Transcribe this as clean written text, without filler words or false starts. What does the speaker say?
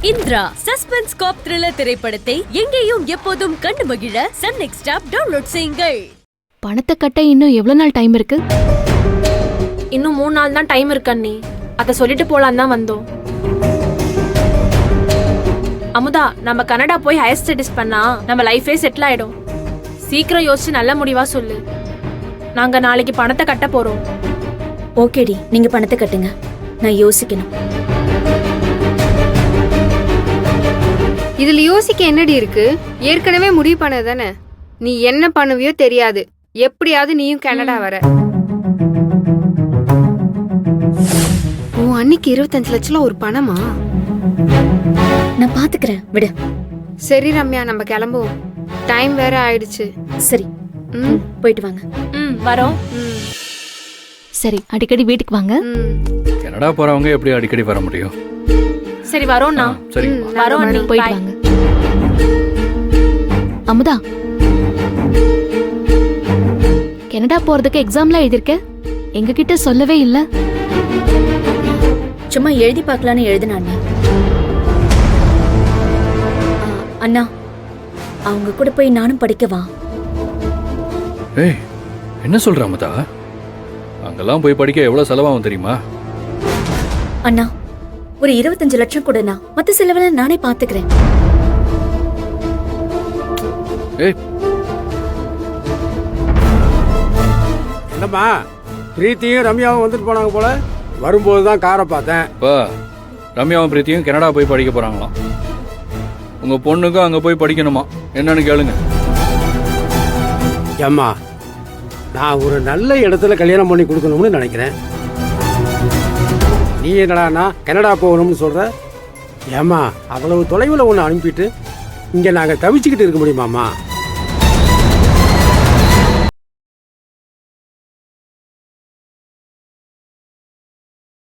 Indira suspense காப் thriller திரைப்படத்தை எங்கேயும் எப்போதும் கண்டு மகிழ சன் நெக்ஸ்ட் ஆப் டவுன்லோட் செய்யுங்கள். பணத்தை கட்ட இன்னும் எவ்வளவு நாள் டைம் இருக்கு? இன்னும் 3 நாள் தான் டைம் இருக்கு அண்ணி. அதை சொல்லிட்டு போலாம் தான் வந்தோம். அமுதா, நம்ம கனடா போய் ஹையர் ஸ்டடீஸ் பண்ணா நம்ம லைஃபே செட்டில் ஆயிடும். சீக்கிரம் யோசிச்சு நல்ல முடிவா சொல்லு. நாங்க நாளைக்கு பணத்தை கட்ட போறோம். ஓகேடி, நீங்க பணத்தை கட்டுங்க, நான் யோசிக்கணும். இதுல யோசிக்க என்னடி இருக்கு? ஏற்கனவே முடிவு பண்ணதானே. நீ என்ன பண்ணுவியோ தெரியாது. எப்படியாவது நீயும் கனடா வர. உன் அன்னைக்கு 25 லட்சம் ஒரு பணமா? நான் பாத்துக்கிறேன், விடு. சரி ரம்யா, நம்ம கிளம்புவோம். டைம் வேற ஆயிடுச்சு. சரி, போயிட்டு வாங்க. வரோம். சரி, அடிக்கடி வீட்டுக்கு வாங்க. கனடா போறவங்க எப்படி அடிக்கடி வர முடியும்? சரி வரோம்ண்ணா. சரி வரோம் அண்ணி. போயிட்டு வாங்க. அமுதா, கனடா போறதுக்கு எக்ஸாம்லாம் எழுதிருக்க, எங்க கிட்ட சொல்லவே இல்ல. சும்மா எழுதி பார்க்கலான்னு எழுதின அண்ணா. அண்ணா, அவங்க கூட போய் நானும் படிக்கவா? ஏய், என்ன சொல்ற அமுதா? அங்கெல்லாம் போய் படிக்க எவ்வளவு செலவாகும் தெரியுமா? அண்ணா, ஒரு 25 லட்சம் கூடனா, மத்த செலவெல்லாம் நானே பாத்துக்கிறேன். ஏய், என்னம்மா, பிரீத்தியும் ரம்யாவும் வந்துட்டு போனாங்க போல. வரும்போது தான் காரை பார்த்தேன். பா, ரம்யாவும் பிரீத்தியும் கனடா போய் படிக்க போறாங்களாம். உங்க பொண்ணுக்கும் அங்க போய் படிக்கணுமா? என்னன்னு கேளுங்க. ஏம்மா, நான் ஒரு நல்ல இடத்துல கல்யாணம் பண்ணி கொடுக்கணும்னு நினைக்கிறேன். நீ என்னடானா கனடா போகணும்னு சொல்ற? ஏம்மா, அவ்வளவு தொலைவில் ஒன்று அனுப்பிட்டு இங்கே நாங்கள் தவிச்சுக்கிட்டு இருக்க முடியுமாம்மா?